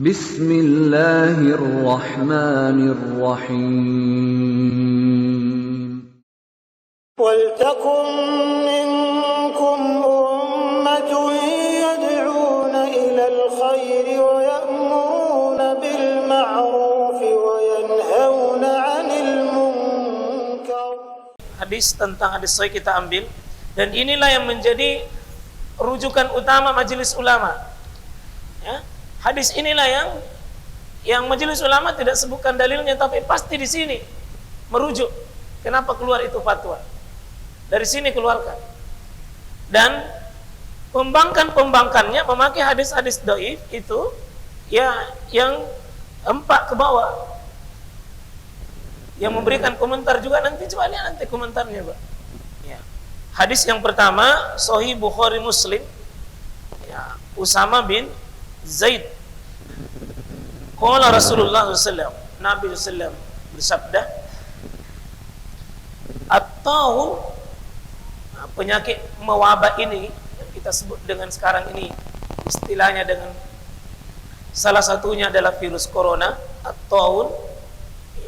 Bismillahirrahmanirrahim. وَلْتَكُنْ مِنْكُمْ أُمَّةٌ يَدْعُونَ إِلَى الْخَيْرِ وَيَأْمُرُونَ بِالْمَعْرُوفِ وَيَنْهَوْنَ عَنِ الْمُنْكَرِ. Hadis tentang hadis sahih kita ambil, dan inilah yang menjadi rujukan utama majelis ulama. Ya, hadis inilah yang majelis ulama tidak sebutkan dalilnya, tapi pasti di sini merujuk kenapa keluar itu fatwa. Dari sini keluarkan. Dan pembangkannya memakai hadis-hadis dhaif itu ya yang 4 ke bawah. Yang memberikan komentar juga nanti, coba lihat nanti komentarnya, Pak. Ya. Hadis yang pertama Sahih Bukhari Muslim. Ya, Usama bin Zaid. Qala Rasulullah SAW, Nabi SAW bersabda, atau penyakit mewabah ini yang kita sebut dengan sekarang ini istilahnya dengan salah satunya adalah virus corona atau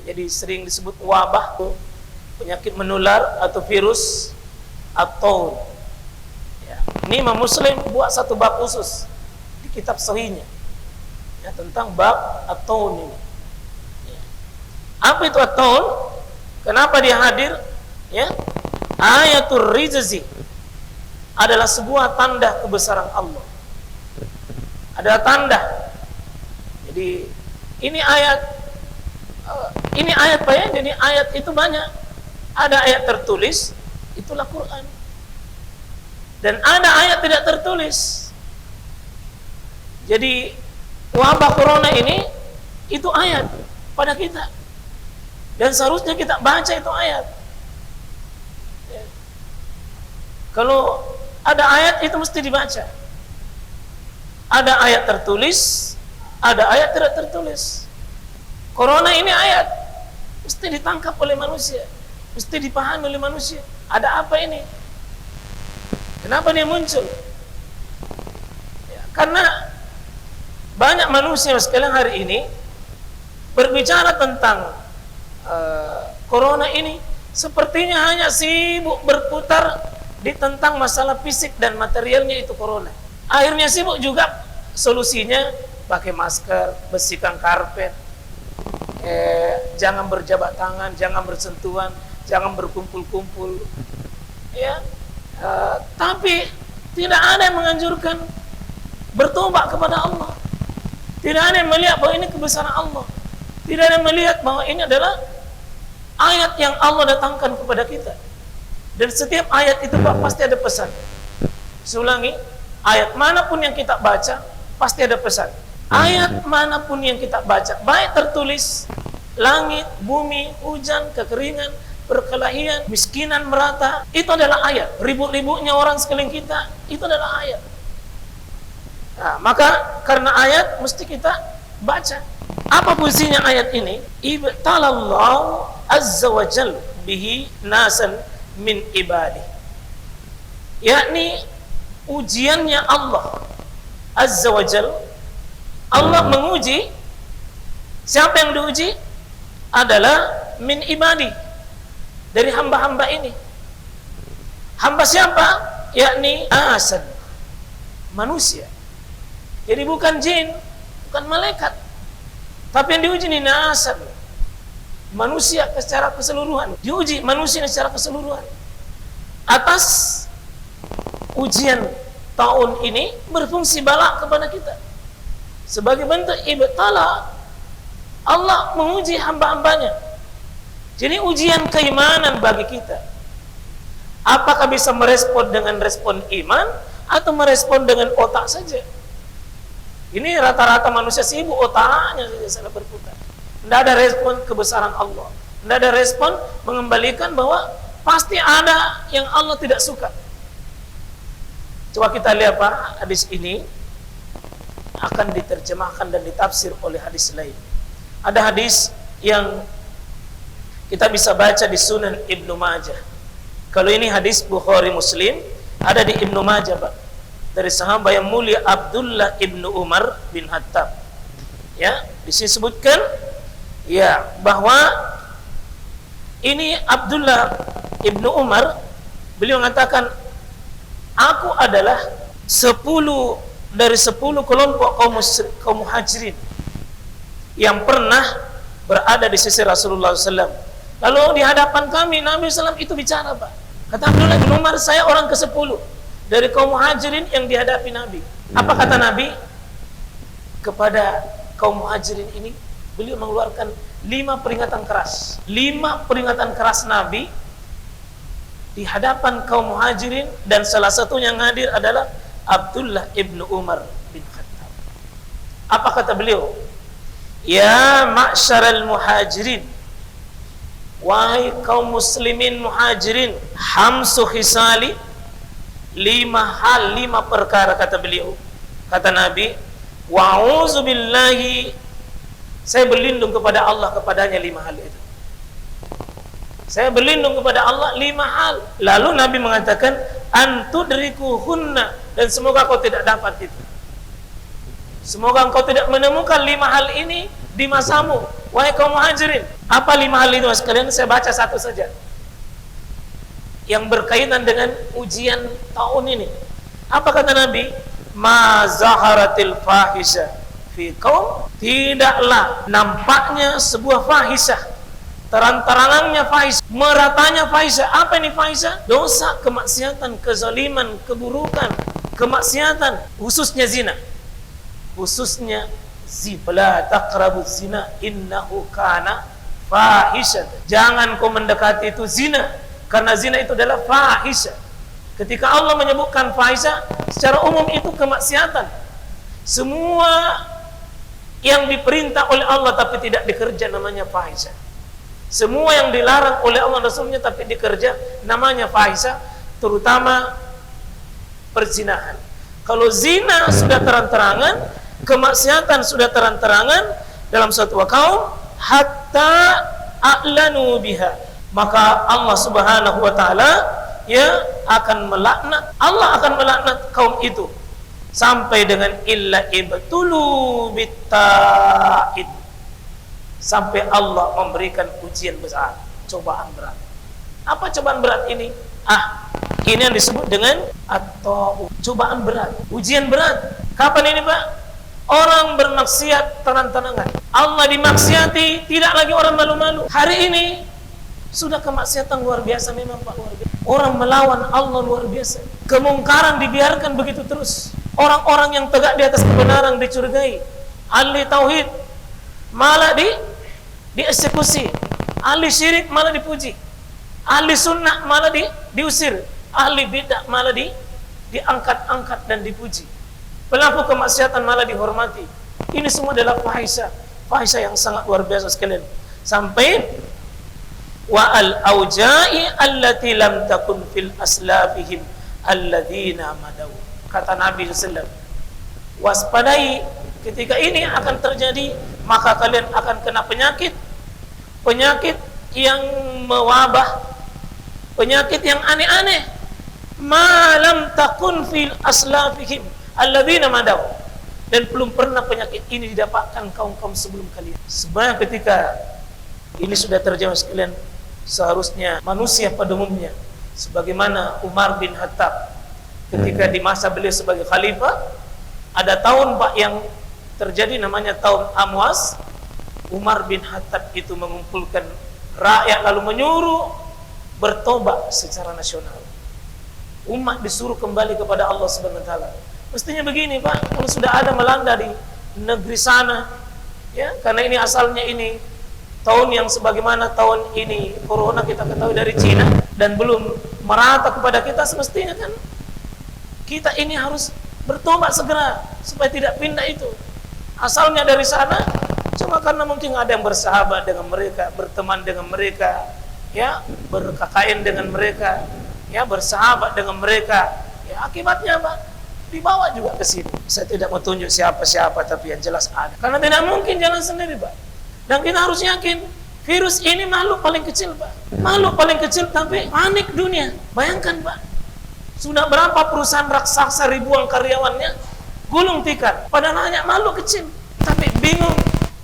jadi sering disebut wabah, penyakit menular atau virus atau ya. Ini Imam Muslim buat satu bab khusus di kitab sahihnya ya, tentang bab atau ini ya. Apa itu atau? Kenapa dia hadir? Ya, ayatul rijzi adalah sebuah tanda kebesaran Allah. Ada tanda. Jadi ini ayat Pak ya. Jadi ayat itu banyak. Ada ayat tertulis, itulah Quran. Dan ada ayat tidak tertulis. Jadi wabah corona ini itu ayat pada kita. Dan seharusnya kita baca itu ayat. Kalau ada ayat itu mesti dibaca. Ada ayat tertulis, ada ayat tidak tertulis. Corona ini ayat, mesti ditangkap oleh manusia, mesti dipahami oleh manusia. Ada apa ini? Kenapa dia muncul? Ya, karena banyak manusia sekalian hari ini berbicara tentang corona ini, sepertinya hanya sibuk berputar di tentang masalah fisik dan materialnya itu corona. Akhirnya sibuk juga solusinya pakai masker, bersihkan karpet, jangan berjabat tangan, jangan bersentuhan, jangan berkumpul-kumpul. Ya, tapi tidak ada yang menganjurkan bertobat kepada Allah. Tidak ada yang melihat bahwa ini kebesaran Allah. Tidak ada yang melihat bahwa ini adalah ayat yang Allah datangkan kepada kita. Dan setiap ayat itu Pak pasti ada pesan. Saya ulangi, ayat manapun yang kita baca pasti ada pesan. Ayat manapun yang kita baca, baik tertulis langit, bumi, hujan, kekeringan, perkelahian, miskinan merata, itu adalah ayat. Ribut-ributnya orang sekeliling kita, itu adalah ayat. Nah, maka karena ayat mesti kita baca. Apa fungsinya ayat ini? Ibtalallahu azza wa jalla bihi nasan min ibadi, yakni ujiannya Allah azza wa jal. Allah menguji. Siapa yang diuji? Adalah min ibadi, dari hamba-hamba ini. Hamba siapa? Yakni asan, manusia. Jadi bukan jin, bukan malaikat, tapi yang diuji ini nasan, manusia secara keseluruhan. Diuji manusia secara keseluruhan. Atas ujian tahun ini berfungsi bala kepada kita. Sebagai bentuk ibtala, Allah menguji hamba-hambanya. Jadi ujian keimanan bagi kita. Apakah bisa merespon dengan respon iman atau merespon dengan otak saja? Ini rata-rata manusia sibuk otaknya saja salah berputar. Tidak ada respon kebesaran Allah. Tidak ada respon mengembalikan bahwa pasti ada yang Allah tidak suka. Coba kita lihat Pak, hadis ini akan diterjemahkan dan ditafsir oleh hadis lain. Ada hadis yang kita bisa baca di Sunan Ibnu Majah. Kalau ini hadis Bukhari Muslim, ada di Ibnu Majah Pak. Dari sahabat yang mulia Abdullah ibnu Umar bin Khattab. Ya, disebutkan ya bahwa ini Abdullah ibnu Umar, beliau mengatakan, aku adalah 10 dari 10 kelompok kaum muhajirin yang pernah berada di sisi Rasulullah SAW. Lalu di hadapan kami Nabi SAW itu bicara, Pak. Kata Abdullah bin Umar, saya orang ke-10 dari kaum muhajirin yang dihadapi Nabi. Apa kata Nabi? Kepada kaum muhajirin ini beliau mengeluarkan 5 peringatan keras. 5 peringatan keras Nabi di hadapan kaum muhajirin, dan salah satu yang hadir adalah Abdullah ibnu Umar bin Khattab. Apa kata beliau? Ya ma'syaral muhajirin, wahai kaum muslimin muhajirin, hamsu khisali, 5 hal, 5 perkara kata beliau. Kata Nabi, wa'udzu billahi, saya berlindung kepada Allah kepadanya 5 hal itu. Saya berlindung kepada Allah 5 hal. Lalu Nabi mengatakan, antudrikuhunna, dan semoga kau tidak dapat itu. Semoga engkau tidak menemukan 5 hal ini di masamu, wahai kaum muhajirin. Apa 5 hal itu, sekalian saya baca satu saja yang berkaitan dengan ujian tahun ini. Apa kata Nabi? Ma zaharatil fahisha fi qaum, tidaklah nampaknya sebuah fahisah, terang-terangannya fahisah, meratanya fahisah. Apa ini fahisah? Dosa, kemaksiatan, kezaliman, keburukan, kemaksiatan, khususnya zina. Khususnya zina. La taqrabuz zina innahu kana fahisha. Jangan kau mendekati itu zina, karena zina itu adalah fahisah. Ketika Allah menyebutkan fahisah, secara umum itu kemaksiatan. Semua yang diperintah oleh Allah tapi tidak dikerja namanya fahisah. Semua yang dilarang oleh Allah Rasulnya tapi dikerja namanya fahisah, terutama perzinahan. Kalau zina sudah terang-terangan, kemaksiatan sudah terang-terangan dalam suatu kaum, hatta a'lanu biha, maka Allah Subhanahu wa taala akan melaknat, Allah akan melaknat kaum itu sampai dengan illa ibtulu bitta'id, sampai Allah memberikan ujian besar, cobaan berat. Apa cobaan berat ini? Ini yang disebut dengan atau cobaan berat, ujian berat. Kapan ini, Pak? Orang bermaksiat terang-terangan, Allah dimaksiati, tidak lagi orang malu-malu. Hari ini sudah kemaksiatan luar biasa, memang Pak, luar biasa. Orang melawan Allah luar biasa. Kemungkaran dibiarkan begitu terus. Orang-orang yang tegak di atas kebenaran dicurigai. Ahli tauhid malah dieksekusi. Ahli syirik malah dipuji. Ahli sunnah malah diusir. Ahli bid'ah malah diangkat-angkat dan dipuji. Pelaku kemaksiatan malah dihormati. Ini semua adalah fahisah. Fahisah yang sangat luar biasa sekalian. Sampai wa al-auja'i allati lam takun fil aslafihim alladzina madaw. Kata Nabi SAW, waspadai, ketika ini akan terjadi, maka kalian akan kena penyakit yang mewabah, penyakit yang aneh-aneh. Ma lam takun fil aslafihim alladzina madaw, dan belum pernah penyakit ini didapatkan kaum-kaum sebelum kalian. Sebenarnya ketika ini sudah terjadi sekalian, seharusnya manusia pada umumnya, sebagaimana Umar bin Khattab ketika di masa beliau sebagai khalifah, ada tahun Pak yang terjadi namanya tahun Amwas. Umar bin Khattab itu mengumpulkan rakyat lalu menyuruh bertobat secara nasional. Umat disuruh kembali kepada Allah Subhanahu wa taala. Mestinya begini, Pak, kalau sudah ada melanda di negeri sana, ya, karena ini asalnya ini tahun yang sebagaimana tahun ini corona kita ketahui dari Cina dan belum merata kepada kita, semestinya kan kita ini harus bertobat segera supaya tidak pindah itu. Asalnya dari sana, cuma karena mungkin ada yang bersahabat dengan mereka, berteman dengan mereka, ya, berKKN dengan mereka, ya, bersahabat dengan mereka, ya, akibatnya Pak dibawa juga ke sini. Saya tidak mau tunjuk siapa-siapa, tapi yang jelas ada. Karena tidak mungkin jalan sendiri, Pak. Dan kita harus yakin, virus ini makhluk paling kecil, Pak. Makhluk paling kecil, tapi panik dunia. Bayangkan, Pak, sudah berapa perusahaan raksasa ribuan karyawannya gulung tikar. Padahal hanya makhluk kecil, tapi Tapi bingung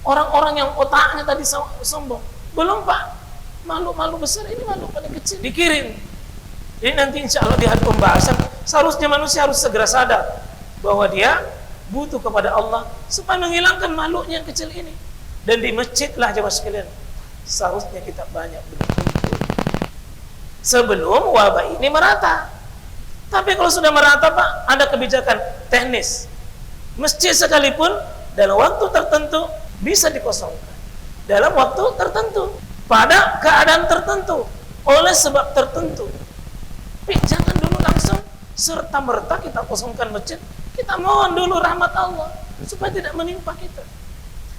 orang-orang yang otaknya tadi sombong. Belum Pak, makhluk besar ini makhluk paling kecil dikirim. Jadi nanti insya Allah di hari pembahasan seharusnya manusia harus segera sadar bahwa dia butuh kepada Allah supaya menghilangkan makhluknya yang kecil ini. Dan di masjidlah jemaah sekalian seharusnya kita banyak berkumpul sebelum wabah ini merata. Tapi kalau sudah merata Pak, ada kebijakan teknis. Masjid sekalipun dalam waktu tertentu bisa dikosongkan. Dalam waktu tertentu, pada keadaan tertentu, oleh sebab tertentu. Tapi jangan dulu langsung serta-merta kita kosongkan masjid. Kita mohon dulu rahmat Allah supaya tidak menimpa kita.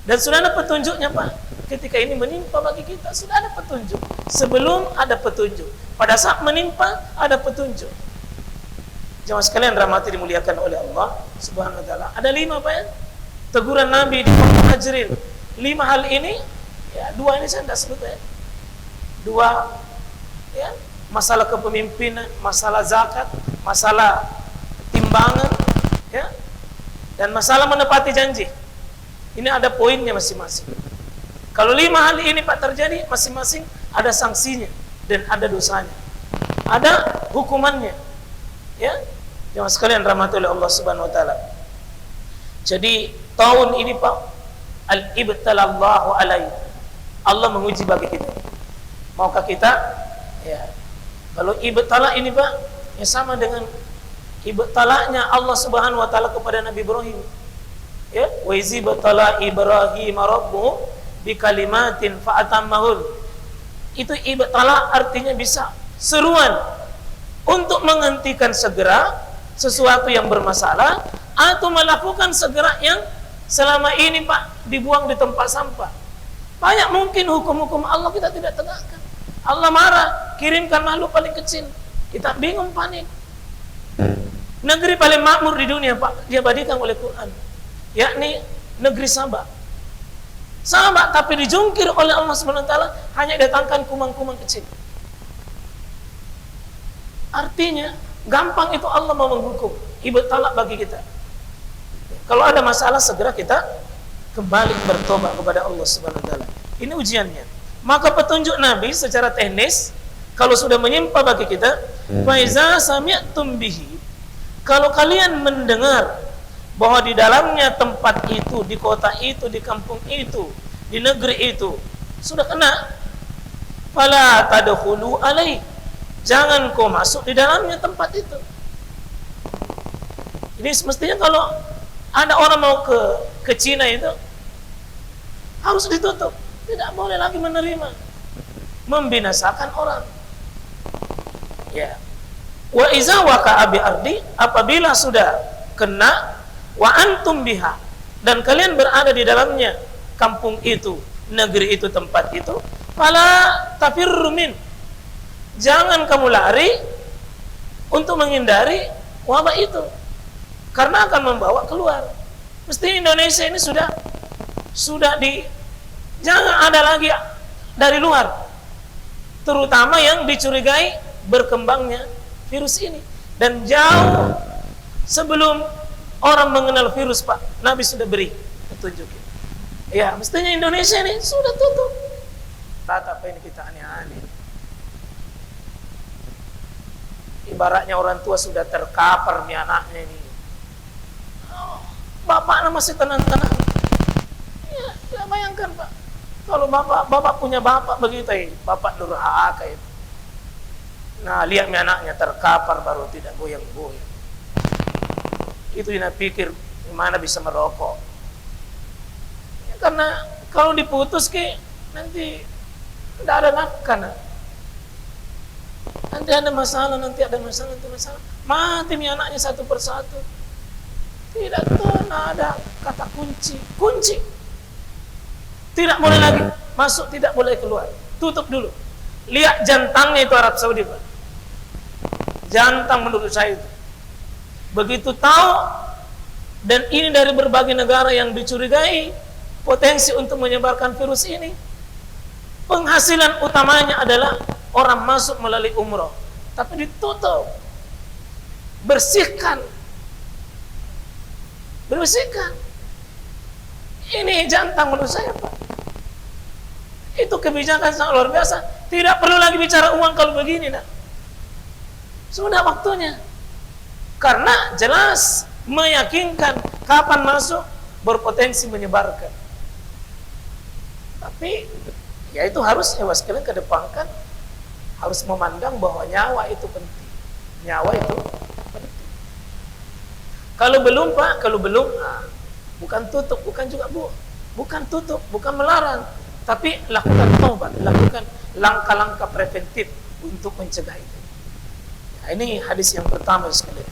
Dan sudah ada petunjuknya Pak. Ketika ini menimpa bagi kita, sudah ada petunjuk. Sebelum ada petunjuk, pada saat menimpa ada petunjuk. Jemaah sekalian rahmati dimuliakan oleh Allah Subhanahu wa taala. Ada 5 Pak ya? Teguran Nabi di kaum Muhajirin. 5 hal ini, ya 2 ini saya tidak sebut ya. 2 ya, masalah kepemimpinan, masalah zakat, masalah timbangan ya. Dan masalah menepati janji. Ini ada poinnya masing-masing. Kalau 5 hal ini Pak terjadi, masing-masing ada sanksinya dan ada dosanya. Ada hukumannya. Ya, jemaah sekalian rahmati oleh Allah Subhanahu wa taala. Jadi tahun ini Pak, al-ibtalallahu alaihi. Allah menguji bagi kita. Maukah kita ya, kalau ibtala ini Pak, ya sama dengan ibtalanya Allah Subhanahu wa taala kepada Nabi Ibrahim. Ya, wa izibtala Ibrahim rabbuhu bi kalimatin fa atammahun. Itu ibtala artinya bisa seruan untuk menghentikan segera sesuatu yang bermasalah atau melakukan segera yang selama ini Pak dibuang di tempat sampah. Banyak mungkin hukum-hukum Allah kita tidak tegakkan. Allah marah, kirimkan makhluk paling kecil. Kita bingung, panik. Negeri paling makmur di dunia Pak diabadikan oleh Quran, yakni negeri Sabah. Sabah tapi dijungkir oleh Allah Subhanahu wa taala, hanya datangkan kumang-kumang kecil. Artinya gampang itu Allah mau menghukum, ibtalak bagi kita. Kalau ada masalah segera kita kembali bertobat kepada Allah Subhanahu wa taala. Ini ujiannya. Maka petunjuk Nabi secara teknis kalau sudah menimpa bagi kita, faiza sami'tum bihi. Kalau kalian mendengar bahwa di dalamnya tempat itu, di kota itu, di kampung itu, di negeri itu sudah kena, fala tadkhulu alaihi. Jangan kau masuk di dalamnya tempat itu. Ini semestinya kalau ada orang mau ke Cina itu harus ditutup. Tidak boleh lagi menerima, membinasakan orang. Ya. Wa iza waqa'a bi ardi, apabila sudah kena wa antum biha, dan kalian berada di dalamnya kampung itu, negeri itu, tempat itu, fala tafirru min. Jangan kamu lari untuk menghindari wabah itu, karena akan membawa keluar. Mesti Indonesia ini sudah jangan ada lagi dari luar, terutama yang dicurigai berkembangnya virus ini. Dan jauh sebelum orang mengenal virus Pak, Nabi sudah beri petunjuk. Ya, mestinya Indonesia ini sudah tutup. Tata apa ini kita aneh-aneh. Ibaratnya orang tua sudah terkapar nih anaknya ini. Bapaknya masih tenang-tenang. Ya, bayangkan Pak. Kalau bapak punya bapak begitu, bapak durhaka itu. Nah, lihat nih anaknya terkapar baru tidak goyang-goyang. Itu yang pikir gimana bisa merokok. Ya, karena kalau diputus nanti tidak ada nafkah. Nanti ada masalah, nanti masalah. Mati nih anaknya satu persatu. Tidak ada kata kunci. Tidak boleh lagi masuk, tidak boleh keluar. Tutup dulu. Lihat jantangnya itu Arab Saudi Pak. Jantang menurut saya itu. Begitu tahu, dan ini dari berbagai negara yang dicurigai potensi untuk menyebarkan virus ini. Penghasilan utamanya adalah orang masuk melalui umroh, tapi ditutup. Bersihkan. Ini jantan menurut saya, Pak. Itu kebijakan sangat luar biasa. Tidak perlu lagi bicara uang kalau begini, nak. Sudah waktunya. Karena jelas meyakinkan kapan masuk berpotensi menyebarkan. Tapi ya itu harus sekalian kedepankan, harus memandang bahwa nyawa itu penting. Nyawa itu penting. Kalau belum, Pak, bukan tutup, bukan tutup, bukan melarang, tapi lakukan taubat, lakukan langkah-langkah preventif untuk mencegah itu. Nah, ini hadis yang pertama sekali.